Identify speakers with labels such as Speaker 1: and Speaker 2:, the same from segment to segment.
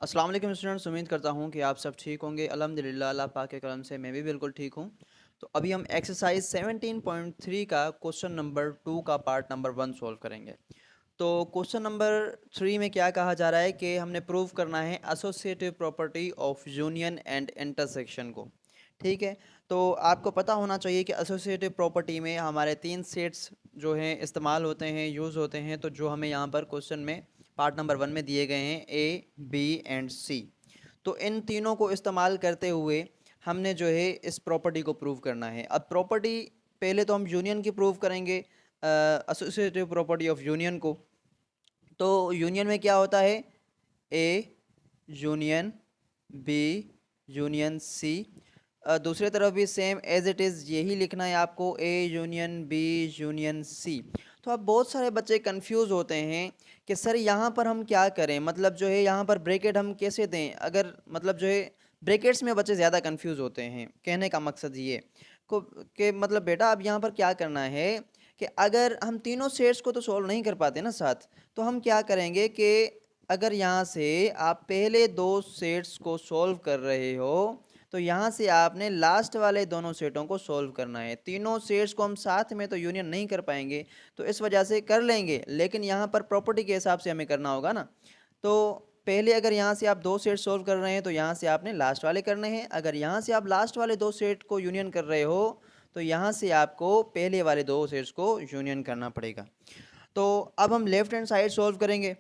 Speaker 1: अस्सलाम वालेकुम स्टूडेंट्स, उम्मीद करता हूँ कि आप सब ठीक होंगे। अल्हम्दुलिल्लाह, अल्लाह पाक के करम से मैं भी बिल्कुल ठीक हूँ। तो अभी हम एक्सरसाइज 17.3 का क्वेश्चन नंबर 2 का पार्ट नंबर 1 सॉल्व करेंगे। तो क्वेश्चन नंबर 3 में क्या कहा जा रहा है कि हमने प्रूव करना है associative property of union and intersection को। ठीक है, तो आपको पता होना चाहिए कि एसोसिएटिव प्रॉपर्टी में हमारे तीन सेट्स जो हैं इस्तेमाल होते हैं, यूज़ होते हैं। तो जो हमें यहाँ पर क्वेश्चन में पार्ट नंबर 1 में दिए गए हैं, ए बी एंड सी। तो इन तीनों को इस्तेमाल करते हुए हमने जो है इस प्रॉपर्टी को प्रूव करना है। अब प्रॉपर्टी पहले तो हम यूनियन की प्रूव करेंगे, एसोसिएटिव प्रॉपर्टी ऑफ यूनियन को। तो यूनियन में क्या होता है, A union B union C. दूसरी तरफ भी सेम एज इट इज़ यही लिखना है आपको, A union B union C. तो अब बहुत सारे बच्चे कंफ्यूज होते हैं कि सर यहाँ पर हम क्या करें, मतलब जो है यहाँ पर ब्रैकेट हम कैसे दें। अगर मतलब जो है ब्रैकेट्स में बच्चे ज़्यादा कंफ्यूज होते हैं। कहने का मकसद ये को कि मतलब बेटा अब यहाँ पर क्या करना है कि अगर हम तीनों सेट्स को तो सॉल्व नहीं कर पाते ना साथ, तो हम क्या करेंगे कि अगर यहाँ से आप पहले दो सेट्स को सॉल्व कर रहे हो तो यहाँ से आपने लास्ट वाले दोनों सेटों को सॉल्व करना है। तीनों सेट्स को हम साथ में तो यूनियन नहीं कर पाएंगे, तो इस वजह से कर लेंगे, लेकिन यहाँ पर प्रॉपर्टी के हिसाब से हमें करना होगा ना। तो पहले अगर यहाँ से आप दो सेट सॉल्व कर रहे हैं तो यहाँ से आपने लास्ट वाले करने हैं। अगर यहाँ से आप लास्ट वाले दो सेट को यूनियन कर रहे हो तो यहाँ से आपको पहले वाले दो सेट्स को यूनियन करना पड़ेगा। तो अब हम लेफ्ट हैंड साइड सॉल्व करेंगे।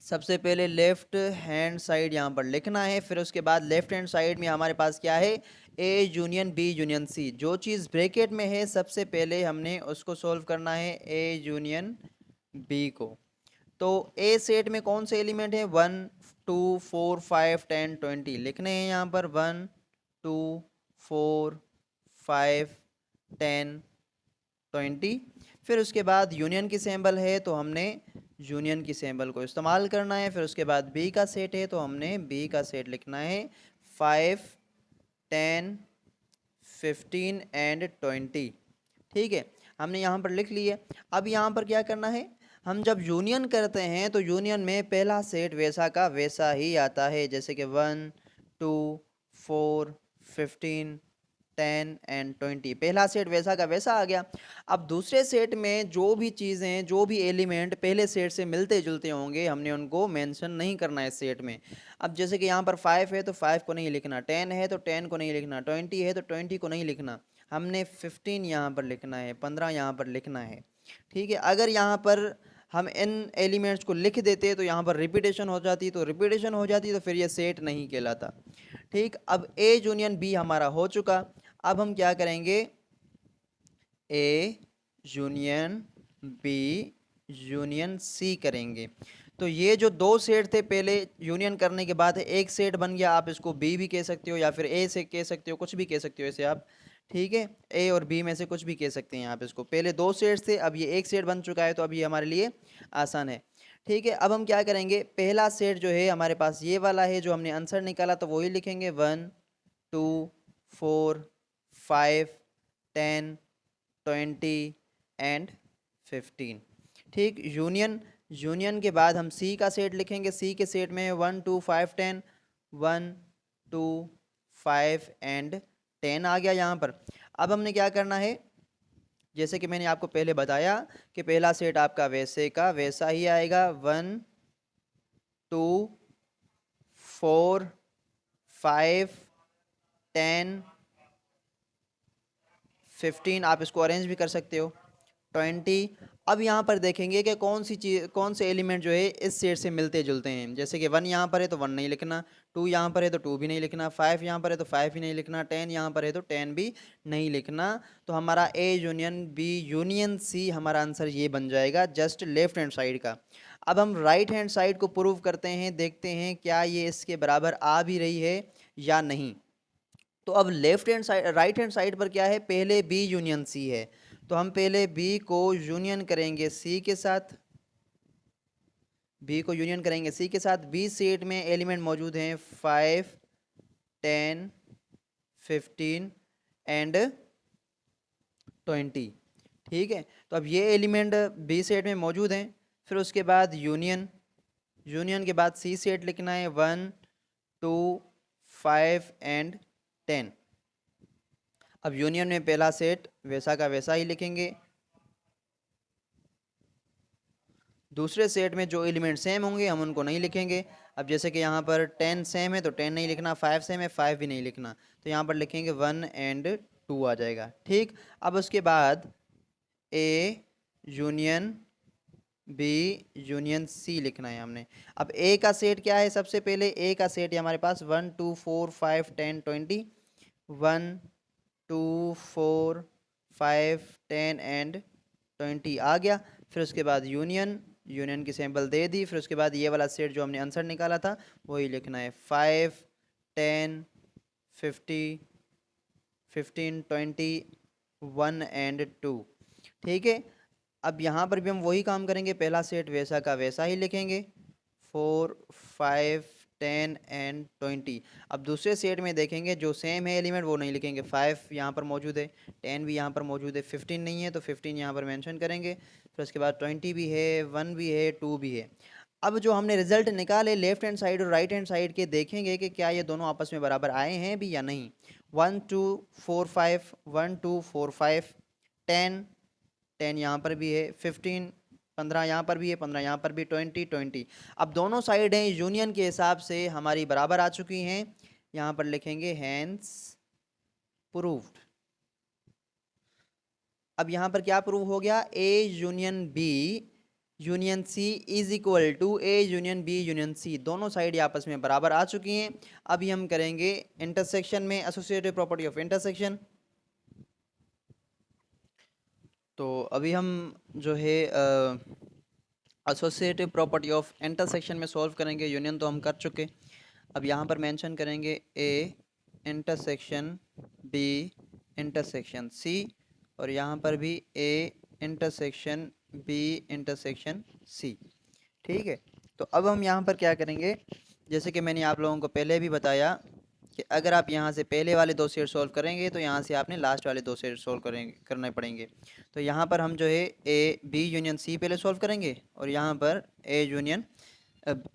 Speaker 1: सबसे पहले लेफ्ट हैंड साइड यहाँ पर लिखना है, फिर उसके बाद लेफ्ट हैंड साइड में हमारे पास क्या है, A union B union C. जो चीज़ ब्रैकेट में है सबसे पहले हमने उसको सॉल्व करना है, ए यूनियन बी को। तो ए सेट में कौन से एलिमेंट है, 1 2 4 5 10 20 लिखने हैं यहाँ पर, 1 2 4 5 10 20। फिर उसके बाद यूनियन की सिंबल है तो हमने यूनियन की सिंबल को इस्तेमाल करना है। फिर उसके बाद बी का सेट है तो हमने बी का सेट लिखना है, 5 10 15 एंड 20। ठीक है, हमने यहाँ पर लिख लिया। अब यहाँ पर क्या करना है, हम जब यूनियन करते हैं तो यूनियन में पहला सेट वैसा का वैसा ही आता है, जैसे कि 1 2 4 15 10 एंड 20। पहला सेट वैसा का वैसा आ गया। अब दूसरे सेट में जो भी चीज़ें, जो भी एलिमेंट पहले सेट से मिलते जुलते होंगे हमने उनको मेंशन नहीं करना है सेट में। अब जैसे कि यहाँ पर 5 है तो 5 को नहीं लिखना, 10 है तो 10 को नहीं लिखना, 20 है तो 20 को नहीं लिखना, हमने 15 यहाँ पर लिखना है, 15 यहाँ पर लिखना है। ठीक है, अगर यहाँ पर हम इन एलिमेंट्स को लिख देते तो यहाँ पर रिपीटेशन हो जाती, तो रिपीटेशन हो जाती तो फिर ये सेट नहीं कहलाता। ठीक, अब ए यूनियन बी हमारा हो चुका। अब हम क्या करेंगे, A union B union C करेंगे। तो ये जो दो सेट थे पहले यूनियन करने के बाद एक सेट बन गया। आप इसको बी भी कह सकते हो या फिर ए से कह सकते हो, कुछ भी कह सकते हो इसे आप। ठीक है, ए और बी में से कुछ भी कह सकते हैं आप इसको। पहले दो सेट्स थे, अब ये एक सेट बन चुका है, तो अब ये हमारे लिए आसान है। ठीक है, अब हम क्या करेंगे, पहला सेट जो है हमारे पास ये वाला है जो हमने आंसर निकाला, तो वही लिखेंगे, 1 2 4 5 10 20 एंड 15। ठीक, यूनियन, यूनियन के बाद हम सी का सेट लिखेंगे। सी के सेट में 1 2 5 10, 1 2 5 एंड 10 आ गया यहाँ पर। अब हमने क्या करना है, जैसे कि मैंने आपको पहले बताया कि पहला सेट आपका वैसे का वैसा ही आएगा, 1 2 4 5 10 15। आप इसको अरेंज भी कर सकते हो, 20। अब यहाँ पर देखेंगे कि कौन सी चीज़, कौन से एलिमेंट जो है इस सेट से मिलते जुलते हैं। जैसे कि 1 यहाँ पर है तो 1 नहीं लिखना, 2 यहाँ पर है तो 2 भी नहीं लिखना, 5 यहाँ पर है तो 5 भी नहीं लिखना, 10 यहाँ पर है तो 10 भी नहीं लिखना। तो हमारा A union B union C हमारा आंसर ये बन जाएगा, जस्ट लेफ्ट हैंड साइड का। अब हम राइट हैंड साइड को प्रूव करते हैं, देखते हैं क्या ये इसके बराबर आ भी रही है या नहीं। तो अब left hand side, right hand side पर क्या है, पहले बी यूनियन सी है, तो हम पहले बी को यूनियन करेंगे सी के साथ। बी को यूनियन करेंगे सी के साथ। बी सेट में एलिमेंट मौजूद हैं 5 10 15 एंड 20। ठीक है, तो अब ये एलिमेंट बी सेट में मौजूद हैं। फिर उसके बाद यूनियन, यूनियन के बाद सी सेट लिखना है 1 2 5 एंड 10। अब यूनियन में पहला सेट वैसा का वैसा ही लिखेंगे, दूसरे सेट में जो एलिमेंट सेम होंगे हम उनको नहीं लिखेंगे। अब जैसे कि यहाँ पर 10 सेम है तो 10 नहीं लिखना, 5 सेम है 5 भी नहीं लिखना, तो यहाँ पर लिखेंगे 1 एंड 2 आ जाएगा। ठीक, अब उसके बाद A union B union C लिखना है हमने। अब ए का सेट क्या है, सबसे पहले ए का सेट है हमारे पास 1 2 4 5 10 20, 1 2 4 5 10 एंड 20 आ गया। फिर उसके बाद यूनियन, यूनियन की सैम्पल दे दी। फिर उसके बाद ये वाला सेट जो हमने आंसर निकाला था वही लिखना है 5 10 50 15 20 1 एंड 2। ठीक है, अब यहाँ पर भी हम वही काम करेंगे, पहला सेट वैसा का वैसा ही लिखेंगे 4 5 10 एंड 20। अब दूसरे सेट में देखेंगे जो सेम है एलिमेंट वो नहीं लिखेंगे, 5 यहाँ पर मौजूद है, 10 भी यहाँ पर मौजूद है, 15 नहीं है तो 15 यहाँ पर मेंशन करेंगे। फिर उसके बाद 20 भी है, 1 भी है, 2 भी है। अब जो हमने रिजल्ट निकाले लेफ्ट हैंड साइड और राइट हैंड साइड के, देखेंगे कि क्या ये दोनों आपस में बराबर आए हैं भी या नहीं। 1 2 4 5 1 2 4 5 10 10 यहाँ पर भी है, 15 15 यहाँ पर भी है, 15 यहाँ पर भी, 20 20। अब दोनों साइड हैं यूनियन के हिसाब से हमारी बराबर आ चुकी हैं, यहाँ पर लिखेंगे हैंस प्रूव्ड। अब यहाँ पर क्या प्रूव हो गया, A union B union C is equal to A union B union C, दोनों साइड आपस में बराबर आ चुकी हैं। अभी हम करेंगे इंटरसेक्शन में एसोसिएटिव प्रॉपर्टी ऑफ इंटरसेक्शन। तो अभी हम जो है एसोसिएटिव प्रॉपर्टी ऑफ इंटरसेक्शन में सॉल्व करेंगे। यूनियन तो हम कर चुके, अब यहाँ पर मेंशन करेंगे A intersection B intersection C, और यहाँ पर भी A intersection B intersection C. ठीक है, तो अब हम यहाँ पर क्या करेंगे, जैसे कि मैंने आप लोगों को पहले भी बताया कि अगर आप यहाँ से पहले वाले दो सेट सॉल्व करेंगे तो यहाँ से आपने लास्ट वाले दो सेट सॉल्व करने पड़ेंगे। तो यहाँ पर हम जो है ए बी यूनियन सी पहले सॉल्व करेंगे और यहाँ पर A union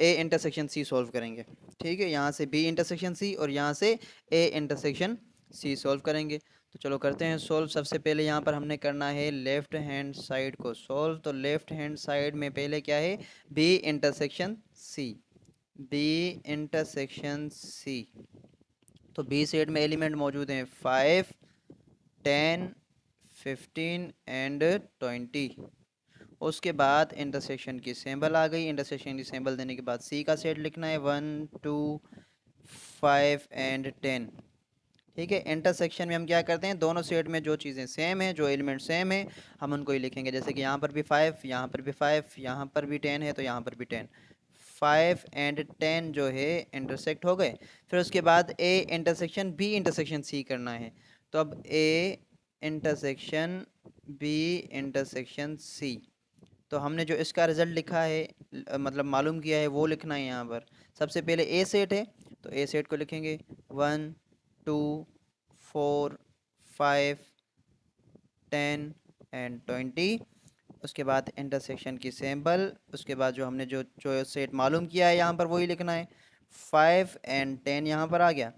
Speaker 1: A intersection C solve करेंगे। ठीक है, यहाँ से बी इंटरसेक्शन सी और यहाँ से ए इंटरसेक्शन सी सॉल्व करेंगे। तो चलो करते हैं सॉल्व। सबसे पहले यहाँ पर हमने करना है लेफ्ट हैंड साइड को सॉल्व। तो लेफ्ट हैंड साइड में पहले क्या है, B intersection C, B intersection C. तो बी सेट में एलिमेंट मौजूद हैं 5 10 15 एंड 20। उसके बाद इंटरसेक्शन की सिंबल आ गई, इंटरसेक्शन की सिंबल देने के बाद सी का सेट लिखना है 1 2 5 एंड 10। ठीक है, इंटरसेक्शन में हम क्या करते हैं, दोनों सेट में जो चीज़ें सेम है, जो एलिमेंट सेम है हम उनको ही लिखेंगे। जैसे कि यहाँ पर भी 5, यहाँ पर भी 5, यहाँ पर भी 10 है तो यहाँ पर भी 10। 5 एंड 10 जो है इंटरसेक्ट हो गए। फिर उसके बाद A intersection B intersection C करना है। तो अब A intersection B intersection C, तो हमने जो इसका रिजल्ट लिखा है मतलब मालूम किया है वो लिखना है यहाँ पर। सबसे पहले ए सेट है तो ए सेट को लिखेंगे 1 2 4 5 10 एंड 20। उसके बाद इंटरसेक्शन की सिंबल, उसके बाद जो हमने जो सेट मालूम किया है यहाँ पर वही लिखना है। 5 एंड 10 यहाँ पर आ गया।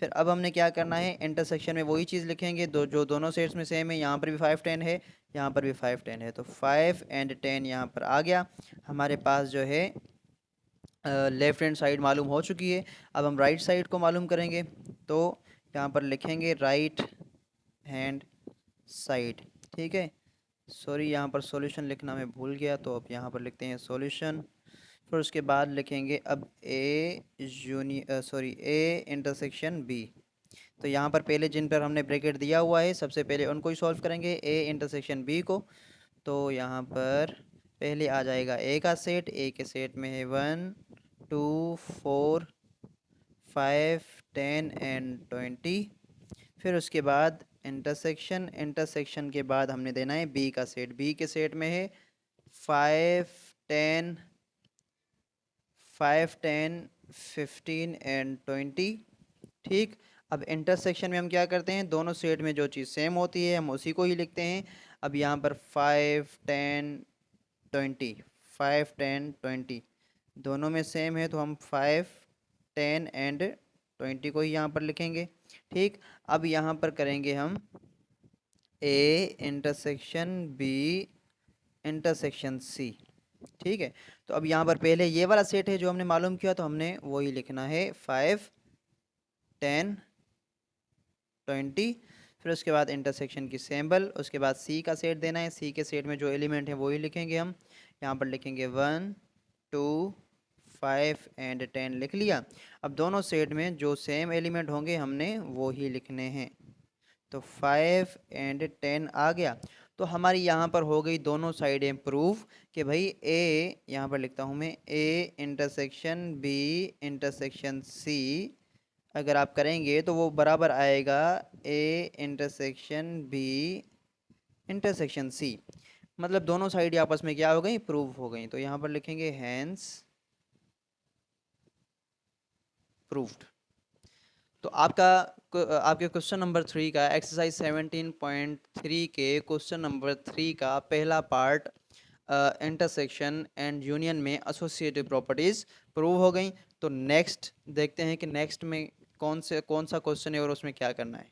Speaker 1: फिर अब हमने क्या करना है, इंटरसेक्शन में वही चीज़ लिखेंगे जो दोनों सेट्स में सेम है। यहाँ पर भी 5 10 है, यहाँ पर भी 5 10 है, तो 5 एंड 10 यहाँ पर आ गया। हमारे पास जो है लेफ्ट हैंड साइड मालूम हो चुकी है। अब हम राइट साइड को मालूम करेंगे, तो यहाँ पर लिखेंगे राइट हैंड साइड। ठीक है, सॉरी यहाँ पर सॉल्यूशन लिखना मैं भूल गया, तो अब यहाँ पर लिखते हैं सॉल्यूशन। फिर उसके बाद लिखेंगे अब ए इंटरसेक्शन बी। तो यहाँ पर पहले जिन पर हमने ब्रैकेट दिया हुआ है सबसे पहले उनको ही सॉल्व करेंगे, ए इंटरसेक्शन बी को। तो यहाँ पर पहले आ जाएगा ए का सेट, ए के सेट में है 1 2 4 5 10 एंड 20। फिर उसके बाद इंटरसेक्शन, इंटरसेक्शन के बाद हमने देना है बी का सेट, बी के सेट में है 5 10 15 एंड 20। ठीक, अब इंटरसेक्शन में हम क्या करते हैं, दोनों सेट में जो चीज़ सेम होती है हम उसी को ही लिखते हैं। अब यहाँ पर 5 10 20 5 10 20, दोनों में सेम है तो हम 5, 10 एंड 20 को ही यहाँ पर लिखेंगे। ठीक, अब यहाँ पर करेंगे हम A intersection B intersection C. ठीक है, तो अब यहाँ पर पहले ये वाला सेट है जो हमने मालूम किया, तो हमने वही लिखना है 5, 10, 20। फिर उसके बाद इंटरसेक्शन की सिंबल, उसके बाद सी का सेट देना है। सी के सेट में जो एलिमेंट है वही लिखेंगे हम। यहाँ पर लिखेंगे 1, 2, 5 एंड 10 लिख लिया। अब दोनों सेट में जो सेम एलिमेंट होंगे हमने वो ही लिखने हैं। तो 5 एंड 10 आ गया। तो हमारी यहाँ पर हो गई दोनों साइडें प्रूफ कि भाई ए, यहाँ पर लिखता हूँ मैं, A intersection B intersection C अगर आप करेंगे तो वो बराबर आएगा A intersection B intersection C. मतलब दोनों साइड आपस में क्या हो गई, प्रूव हो गई। तो यहाँ पर लिखेंगे हैंस प्रूव्ड। तो आपके क्वेश्चन नंबर 3 का एक्सरसाइज 17.3 के क्वेश्चन नंबर 3 का पहला पार्ट इंटरसेक्शन एंड यूनियन में एसोसिएटिव प्रॉपर्टीज प्रूव हो गई। तो नेक्स्ट देखते हैं कि नेक्स्ट में कौन सा क्वेश्चन है और उसमें क्या करना है।